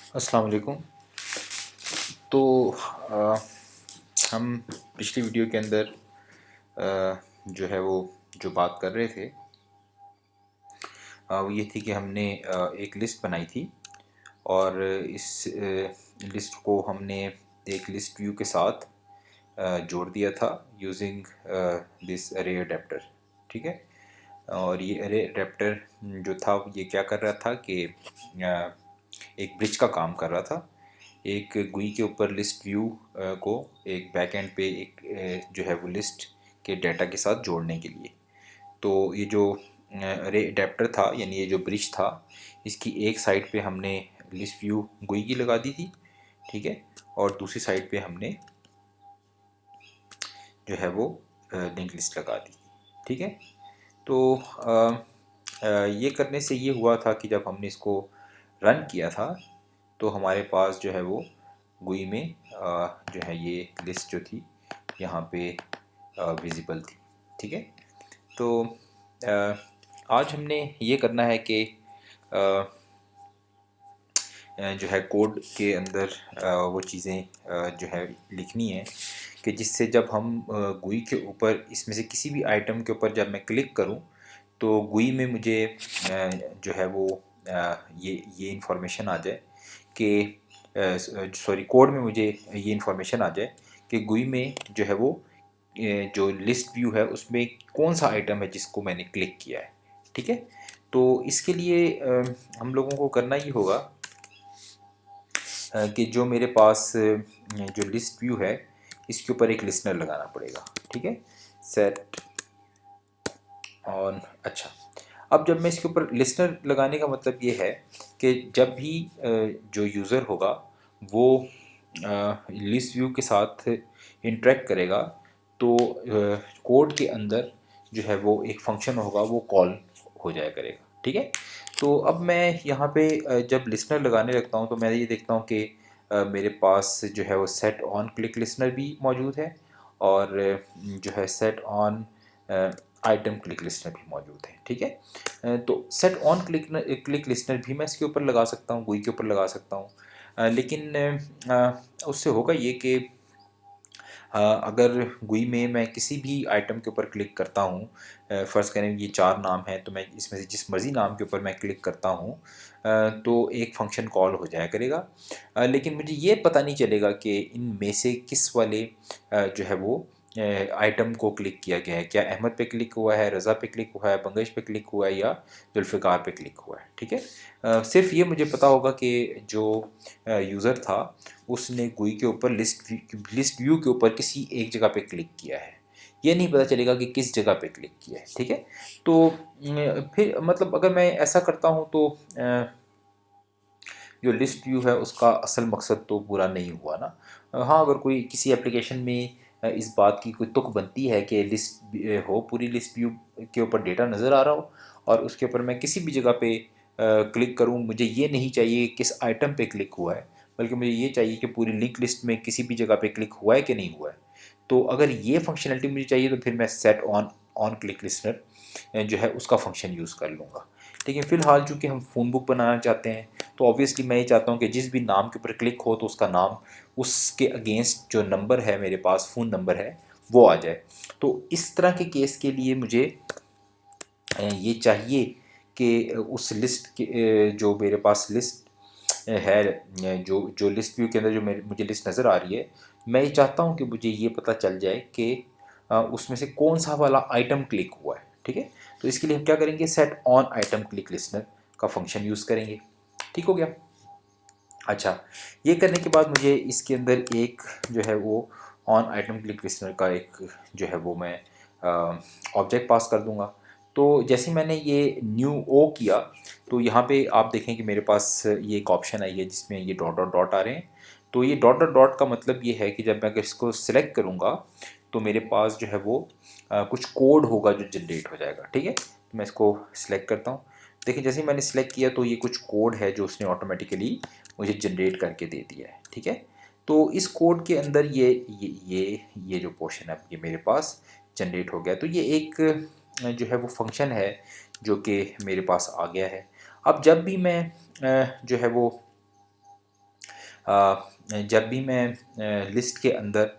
अस्सलाम वालेकुम। तो हम पिछली वीडियो के अंदर जो है वो जो बात कर रहे थे वो ये थी कि हमने एक लिस्ट बनाई थी और इस लिस्ट को हमने एक लिस्ट व्यू के साथ जोड़ दिया था यूजिंग दिस अरे अडेप्टर। ठीक है। और ये अरे अडेप्टर जो था ये क्या कर रहा था कि एक ब्रिज का काम कर रहा था, एक गुई के ऊपर लिस्ट व्यू को एक बैकएंड पे एक जो है वो लिस्ट के डाटा के साथ जोड़ने के लिए। तो ये जो अरे अडेप्टर था यानी ये जो ब्रिज था, इसकी एक साइड पे हमने लिस्ट व्यू गुई की लगा दी थी। ठीक है। और दूसरी साइड पे हमने जो है वो लिंक लिस्ट लगा दी। ठीक है। तो ये करने से ये हुआ था कि जब हमने इसको रन किया था तो हमारे पास जो है वो गुई में जो है ये लिस्ट जो थी यहाँ पे विजिबल थी। ठीक है। तो अ, आज हमने ये करना है कि जो है कोड के अंदर वो चीज़ें जो है लिखनी है कि जिससे जब हम गुई के ऊपर इसमें से किसी भी आइटम के ऊपर जब मैं क्लिक करूं तो गुई में मुझे जो है वो ये इंफॉर्मेशन आ जाए कि सॉरी कोड में मुझे ये इंफॉर्मेशन आ जाए कि गुई में जो है वो जो लिस्ट व्यू है उसमें कौन सा आइटम है जिसको मैंने क्लिक किया है। ठीक है। तो इसके लिए हम लोगों को करना ही होगा कि जो मेरे पास जो लिस्ट व्यू है इसके ऊपर एक लिस्नर लगाना पड़ेगा। ठीक है। Set on. अच्छा, अब जब मैं इसके ऊपर लिस्नर लगाने का मतलब ये है कि जब भी जो यूज़र होगा वो लिस्ट व्यू के साथ इंटरेक्ट करेगा तो कोड के अंदर जो है वो एक फंक्शन होगा वो कॉल हो जाया करेगा। ठीक है। तो अब मैं यहाँ पे जब लिस्नर लगाने लगता हूँ तो मैं ये देखता हूँ कि मेरे पास जो है वो सेट ऑन क्लिक लिस्नर भी मौजूद है और जो है set on item click listener भी मौजूद है। ठीक है। तो सेट ऑन क्लिक लिस्नर भी मैं इसके ऊपर लगा सकता हूँ, गुई के ऊपर लगा सकता हूँ। लेकिन उससे होगा ये कि अगर गुई में मैं किसी भी आइटम के ऊपर क्लिक करता हूँ, फ़र्ज़ करें ये 4 नाम हैं तो मैं इसमें से जिस मर्ज़ी नाम के ऊपर मैं क्लिक करता हूँ तो एक फ़ंक्शन कॉल हो जाया करेगा। लेकिन मुझे ये पता नहीं चलेगा कि इनमें से किस वाले जो है वो आइटम को क्लिक किया गया है। क्या अहमद पे क्लिक हुआ है, रज़ा पे क्लिक हुआ है, बंगश पे क्लिक हुआ है या जुल्फ़िकार पे क्लिक हुआ है। ठीक है। सिर्फ़ ये मुझे पता होगा कि जो यूज़र था उसने गुई के ऊपर लिस्ट व्यू के ऊपर किसी एक जगह पे क्लिक किया है। ये नहीं पता चलेगा कि किस जगह पे क्लिक किया है। ठीक है। तो फिर मतलब अगर मैं ऐसा करता हूँ तो जो लिस्ट व्यू है उसका असल मकसद तो पूरा नहीं हुआ ना। हाँ, अगर कोई किसी एप्लीकेशन में इस बात की कोई तुक बनती है कि लिस्ट हो, पूरी लिस्ट व्यू के ऊपर डेटा नज़र आ रहा हो और उसके ऊपर मैं किसी भी जगह पे क्लिक करूँ, मुझे ये नहीं चाहिए कि किस आइटम पे क्लिक हुआ है, बल्कि मुझे ये चाहिए कि पूरी लिंक लिस्ट में किसी भी जगह पे क्लिक हुआ है कि नहीं हुआ है। तो अगर ये फंक्शनलिटी मुझे चाहिए तो फिर मैं set on on click listener जो है उसका फंक्शन यूज़ कर लूँगा। लेकिन फ़िलहाल चूँकि हम फ़ोन बुक बनाना चाहते हैं तो ऑब्वियसली मैं ये चाहता हूँ कि जिस भी नाम के ऊपर क्लिक हो तो उसका नाम उसके अगेंस्ट जो नंबर है मेरे पास फ़ोन नंबर है वो आ जाए। तो इस तरह के केस के लिए मुझे ये चाहिए कि उस लिस्ट के जो मेरे पास लिस्ट है, जो जो लिस्ट व्यू के अंदर जो मेरे मुझे लिस्ट नज़र आ रही है, मैं ये चाहता हूँ कि मुझे ये पता चल जाए कि उसमें से कौन सा वाला आइटम क्लिक हुआ है। ठीक है। तो इसके लिए हम क्या करेंगे, set on item click listener का फंक्शन यूज़ करेंगे। ठीक हो गया। अच्छा, ये करने के बाद मुझे इसके अंदर एक जो है वो ऑन आइटम क्लिक लिस्नर का एक जो है वो मैं ऑब्जेक्ट पास कर दूंगा। तो जैसे मैंने ये न्यू ओ किया तो यहाँ पे आप देखें कि मेरे पास ये एक ऑप्शन आई है जिसमें ये डॉट डॉट डॉट आ रहे हैं। तो ये डॉट डॉट डॉट का मतलब ये है कि जब मैं अगर इसको सिलेक्ट करूँगा तो मेरे पास जो है वो कुछ कोड होगा जो जनरेट हो जाएगा। ठीक है। तो मैं इसको सिलेक्ट करता हूँ। देखिए जैसे ही मैंने सिलेक्ट किया तो ये कुछ कोड है जो उसने ऑटोमेटिकली मुझे जनरेट करके दे दिया है। ठीक है। तो इस कोड के अंदर ये जो पोर्शन है ये मेरे पास जनरेट हो गया। तो ये एक जो है वो फंक्शन है जो कि मेरे पास आ गया है। अब जब भी मैं जो है वो जब भी मैं लिस्ट के अंदर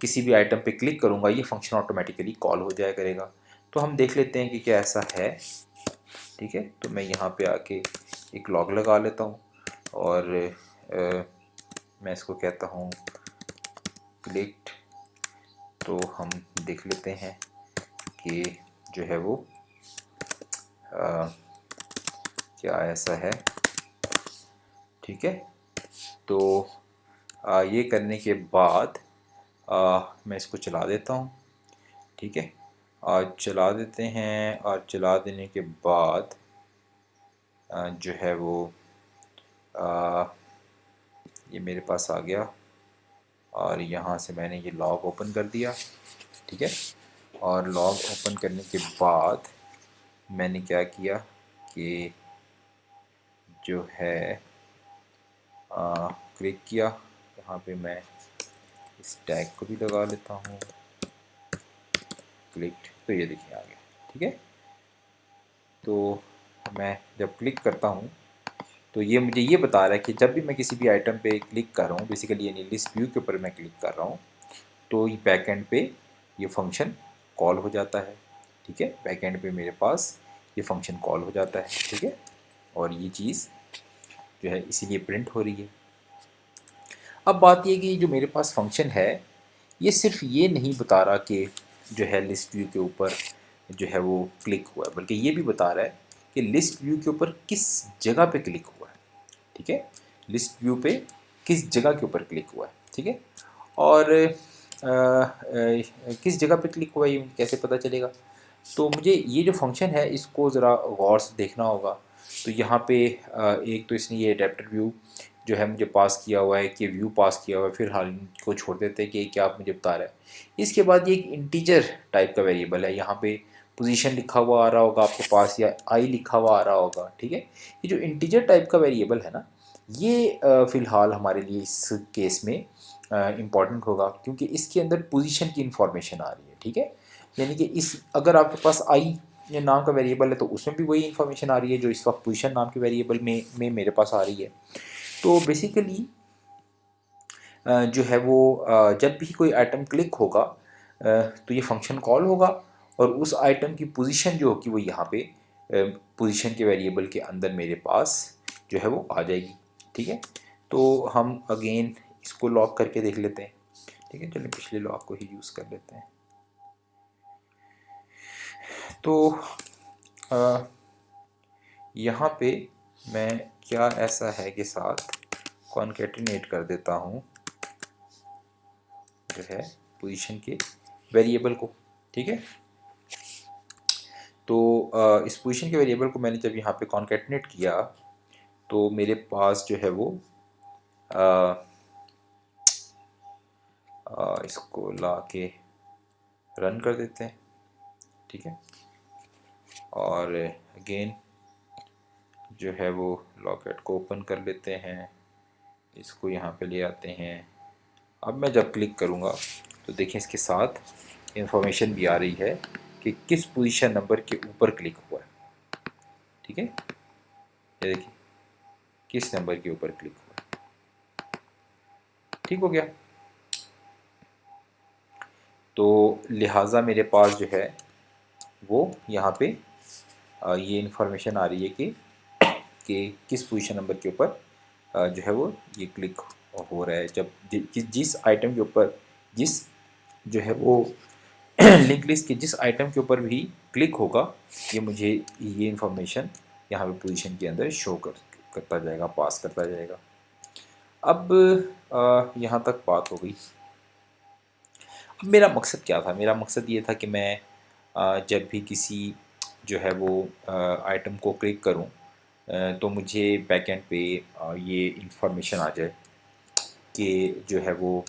किसी भी आइटम पे क्लिक करूँगा ये फंक्शन ऑटोमेटिकली कॉल हो जाया करेगा। तो हम देख लेते हैं कि क्या ऐसा है। ठीक है, तो मैं यहाँ पे आके एक लॉग लगा लेता हूँ और मैं इसको कहता हूँ क्लिक्ड। तो हम देख लेते हैं कि जो है वो क्या ऐसा है। ठीक है, तो ये करने के बाद मैं इसको चला देता हूँ। ठीक है, और चला देते हैं और चला देने के बाद जो है वो ये मेरे पास आ गया और यहाँ से मैंने ये लॉग ओपन कर दिया। ठीक है, और लॉग ओपन करने के बाद मैंने क्या किया कि जो है क्लिक किया। यहाँ पे मैं इस टैग को भी लगा लेता हूँ क्लिक्ड। तो ये देखिए आ गया। ठीक है, तो मैं जब क्लिक करता हूँ तो ये मुझे ये बता रहा है कि जब भी मैं किसी भी आइटम पे क्लिक कर रहा हूँ, बेसिकली यानी लिस्ट व्यू के ऊपर मैं क्लिक कर रहा हूँ, तो ये बैक एंड पे ये फंक्शन कॉल हो जाता है। ठीक है, बैक एंड पे मेरे पास ये फंक्शन कॉल हो जाता है। ठीक है, और ये चीज़ जो है इसीलिए प्रिंट हो रही है। अब बात ये कि जो मेरे पास फंक्शन है ये सिर्फ ये नहीं बता रहा कि जो है लिस्ट व्यू के ऊपर जो है वो क्लिक हुआ है, बल्कि ये भी बता रहा है कि लिस्ट व्यू के ऊपर किस जगह पे क्लिक हुआ है। ठीक है, लिस्ट व्यू पे किस जगह के ऊपर क्लिक हुआ है। ठीक है, और किस जगह पे क्लिक हुआ है ये कैसे पता चलेगा। तो मुझे ये जो फंक्शन है इसको ज़रा गौर से देखना होगा। तो यहाँ पे एक तो इसने ये एडेप्टर व्यू जो है मुझे पास किया हुआ है कि व्यू पास किया हुआ है, फिर हाल इनको छोड़ देते हैं कि क्या आप मुझे बता रहे हैं। इसके बाद ये एक इंटीजर टाइप का वेरिएबल है, यहाँ पे पोजीशन लिखा हुआ आ रहा होगा आपके पास या आई लिखा हुआ आ रहा होगा। ठीक है, ये जो इंटीजर टाइप का वेरिएबल है ना ये फ़िलहाल हमारे लिए इस केस में इम्पॉर्टेंट होगा क्योंकि इसके अंदर पोजीशन की इंफॉर्मेशन आ रही है। ठीक है, यानी कि इस अगर आपके पास आई ये नाम का वेरिएबल है तो उसमें भी वही इन्फॉर्मेशन आ रही है जो इस वक्त पोजीशन नाम के वेरिएबल में मेरे पास आ रही है। तो बेसिकली जो है वो जब भी कोई आइटम क्लिक होगा तो ये फंक्शन कॉल होगा और उस आइटम की पोजीशन जो होगी वो यहाँ पे पोजीशन के वेरिएबल के अंदर मेरे पास जो है वो आ जाएगी। ठीक है, तो हम अगेन इसको लॉक करके देख लेते हैं। ठीक है, चलिए पिछले लॉक को ही यूज़ कर लेते हैं। तो यहाँ पे मैं क्या ऐसा है के साथ कॉन्केटिनेट कर देता हूँ जो है पोजीशन के वेरिएबल को। ठीक है, तो इस पोजीशन के वेरिएबल को मैंने जब यहाँ पे कॉन्केटिनेट किया तो मेरे पास जो है वो इसको ला के रन कर देते हैं। ठीक है, और अगेन जो है वो लॉकेट को ओपन कर लेते हैं, इसको यहाँ पे ले आते हैं। अब मैं जब क्लिक करूँगा तो देखिए इसके साथ इंफॉर्मेशन भी आ रही है कि किस पोजीशन नंबर के ऊपर क्लिक हुआ है। ठीक है, ये देखिए किस नंबर के ऊपर क्लिक हुआ है। ठीक हो गया, तो लिहाजा मेरे पास जो है वो यहाँ पे ये इन्फॉर्मेशन आ रही है कि किस पोजीशन नंबर के ऊपर जो है वो ये क्लिक हो रहा है। जब जिस आइटम के ऊपर जिस जो है वो लिंक लिस्ट के जिस आइटम के ऊपर भी क्लिक होगा ये मुझे ये इन्फॉर्मेशन यहाँ पे पोजीशन के अंदर शो करता जाएगा, पास करता जाएगा। अब यहाँ तक बात हो गई। अब मेरा मकसद क्या था? मेरा मकसद ये था कि मैं जब भी किसी जो है वो आइटम को क्लिक करूं तो मुझे बैकएंड पे ये इंफॉर्मेशन आ जाए कि जो है वो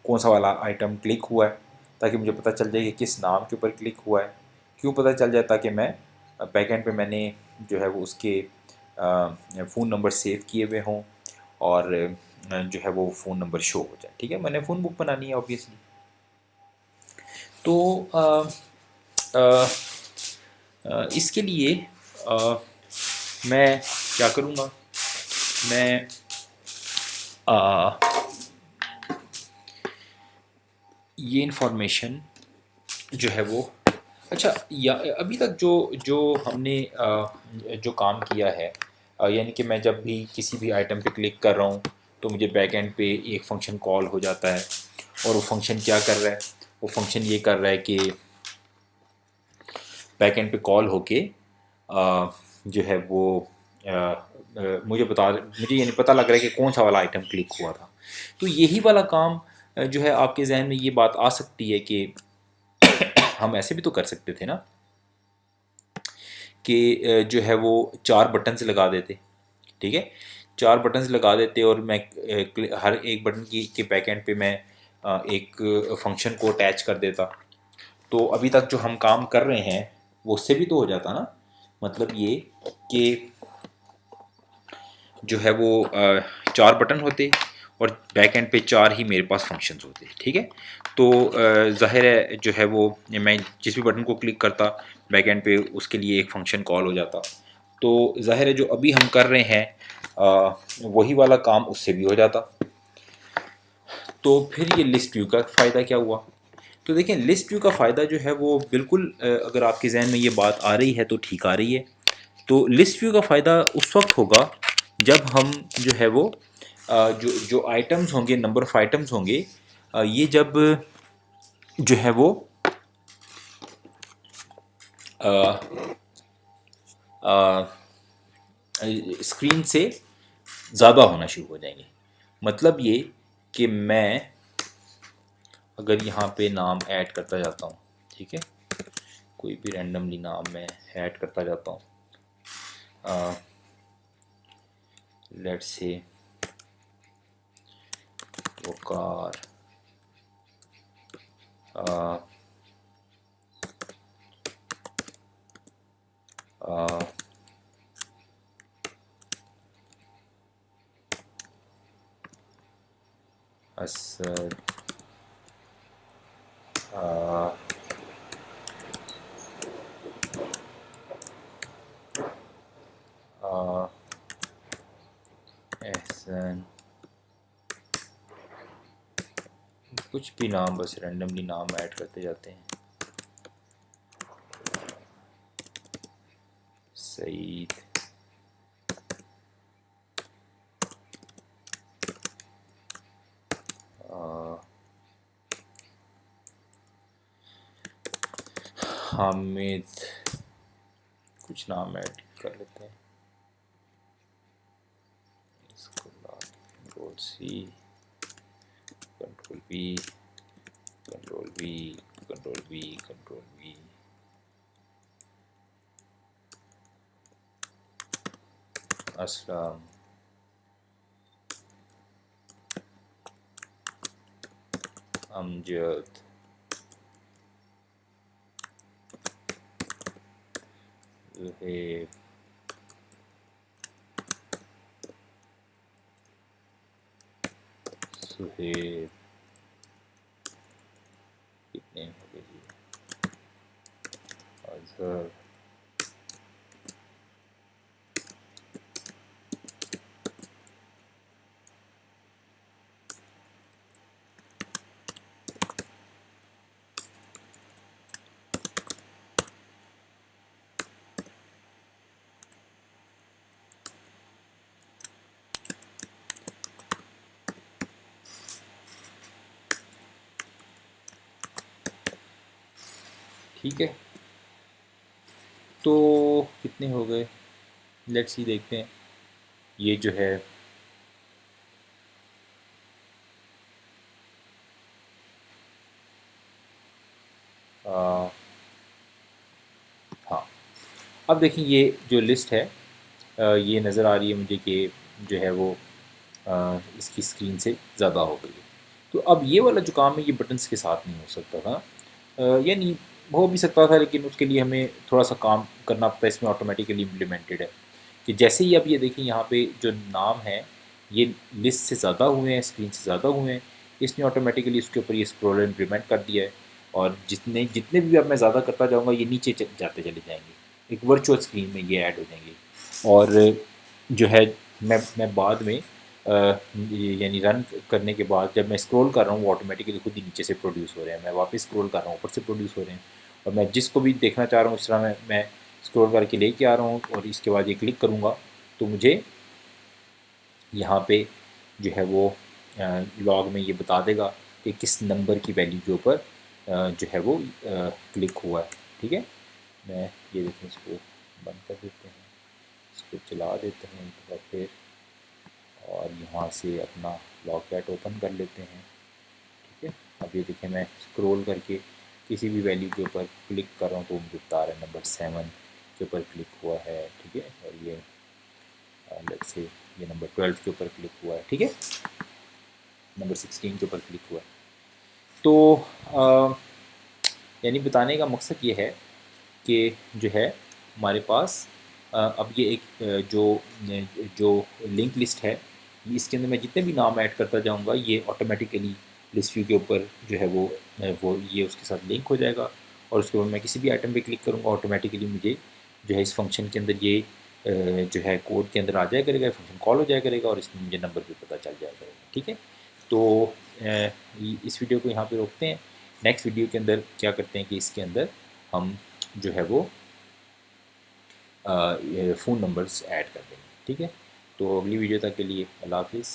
कौन सा वाला आइटम क्लिक हुआ है, ताकि मुझे पता चल जाए कि किस नाम के ऊपर क्लिक हुआ है। क्यों पता चल जाए? ताकि मैं बैकएंड पे मैंने जो है वो उसके फ़ोन नंबर सेव किए हुए हों और जो है वो फ़ोन नंबर शो हो जाए। ठीक है, मैंने फ़ोन बुक बनानी है ऑब्वियसली। तो इसके लिए मैं क्या करूँगा, मैं आ, ये इंफॉर्मेशन जो है वो, अच्छा, या अभी तक जो जो हमने जो काम किया है, यानी कि मैं जब भी किसी भी आइटम पे क्लिक कर रहा हूँ तो मुझे बैक एंड पे एक फ़ंक्शन कॉल हो जाता है। और वो फंक्शन क्या कर रहा है? वो फंक्शन ये कर रहा है कि बैक एंड पे कॉल होके जो है वो मुझे ये नहीं पता लग रहा है कि कौन सा वाला आइटम क्लिक हुआ था। तो यही वाला काम जो है आपके जहन में ये बात आ सकती है कि हम ऐसे भी तो कर सकते थे ना कि जो है वो 4 बटन्स लगा देते। ठीक है, 4 बटन्स लगा देते और मैं हर एक बटन की के बैक एंड पे मैं एक फंक्शन को अटैच कर देता। तो अभी तक जो हम काम कर रहे हैं वो उससे भी तो हो जाता ना। मतलब ये कि जो है वो 4 बटन होते और बैक एंड पे 4 ही मेरे पास फंक्शंस होते। ठीक है, तो ज़ाहिर है जो है वो मैं जिस भी बटन को क्लिक करता बैक एंड पे उसके लिए एक फ़ंक्शन कॉल हो जाता। तो ज़ाहिर है जो अभी हम कर रहे हैं वही वाला काम उससे भी हो जाता। तो फिर ये लिस्ट व्यू का फ़ायदा क्या हुआ? तो देखें, लिस्ट व्यू का फ़ायदा जो है वो बिल्कुल अगर आपके जहन में ये बात आ रही है तो ठीक आ रही है। तो लिस्ट व्यू का फ़ायदा उस वक्त होगा जब हम जो है वो जो जो आइटम्स होंगे, नंबर ऑफ़ आइटम्स होंगे, ये जब जो है वो स्क्रीन से ज़्यादा होना शुरू हो जाएंगे। मतलब ये कि मैं अगर यहाँ पे नाम ऐड करता जाता हूँ, ठीक है, कोई भी रैंडमली नाम मैं ऐड करता जाता हूँ, लेट्स से वकार असद एहसन, कुछ भी नाम, बस रैंडमली नाम ऐड करते जाते हैं। सईद, हामिद, कुछ नाम ऐड कर लेते हैं, इसको control C, control B, control B, control B, control B, Aslam, Amjad, Zuhaib, Suhaib, कितने हो गए जी, अजहर, ठीक है। तो कितने हो गए, लेट्स सी, देखते हैं। ये जो है हाँ, अब देखिए ये जो लिस्ट है ये नज़र आ रही है मुझे कि जो है वो इसकी स्क्रीन से ज़्यादा हो गई है। तो अब ये वाला जो काम है ये बटन्स के साथ नहीं हो सकता था, यानी हो भी सकता था लेकिन उसके लिए हमें थोड़ा सा काम करना पड़ता है। इसमें ऑटोमेटिकली इम्प्लीमेंटेड है कि जैसे ही अब ये देखिए यहाँ पे जो नाम है ये लिस्ट से ज़्यादा हुए हैं, स्क्रीन से ज़्यादा हुए हैं, इसने ऑटोमेटिकली उसके ऊपर ये स्क्रॉलर इम्प्लीमेंट कर दिया है। और जितने जितने भी अब मैं ज़्यादा करता जाऊँगा ये नीचे जाते चले जाएंगे, एक वर्चुअल स्क्रीन में ये ऐड हो जाएंगे। और जो है मैं बाद में यानी रन करने के बाद जब मैं स्क्रॉल कर रहा हूँ वो ऑटोमेटिकली खुद ही नीचे से प्रोड्यूस हो रहे हैं। मैं वापस स्क्रॉल कर रहा हूँ, ऊपर से प्रोड्यूस हो रहे हैं। और मैं जिसको भी देखना चाह रहा हूँ इस तरह मैं स्क्रॉल करके लेके आ रहा हूँ और इसके बाद ये क्लिक करूँगा तो मुझे यहाँ पे जो है वो लॉग में ये बता देगा कि किस नंबर की वैल्यू के ऊपर जो है वो क्लिक हुआ है। ठीक है, मैं ये देखें इसको बंद कर देते हैं, इसको चला देते हैं एक बार फिर और यहाँ से अपना लॉग कैट ओपन कर लेते हैं। ठीक है, अब ये देखें मैं स्क्रॉल करके किसी भी वैल्यू के ऊपर क्लिक कर रहा हूँ तो मुझे बता रहा है नंबर 7 के ऊपर क्लिक हुआ है। ठीक है, और ये लेट्स से ये नंबर 12 के ऊपर क्लिक हुआ है। ठीक है, नंबर 16 के ऊपर क्लिक हुआ है। तो यानी बताने का मकसद ये है कि जो है हमारे पास अब ये एक जो लिंक लिस्ट है, इसके अंदर मैं जितने भी नाम ऐड करता जाऊंगा ये ऑटोमेटिकली लिस्ट व्यू के ऊपर जो है वो ये उसके साथ लिंक हो जाएगा। और उसके बाद मैं किसी भी आइटम पे क्लिक करूंगा ऑटोमेटिकली मुझे जो है इस फंक्शन के अंदर ये जो है कोड के अंदर आ जाया करेगा, फंक्शन कॉल हो जाया करेगा और इसमें मुझे नंबर भी पता चल जाया करेगा। ठीक है, तो इस वीडियो को यहाँ पे रोकते हैं। नेक्स्ट वीडियो के अंदर क्या करते हैं कि इसके अंदर हम जो है वो फ़ोन नंबर्स ऐड कर देंगे। ठीक है, तो अगली वीडियो तक के लिए अल्लाह हाफिज़।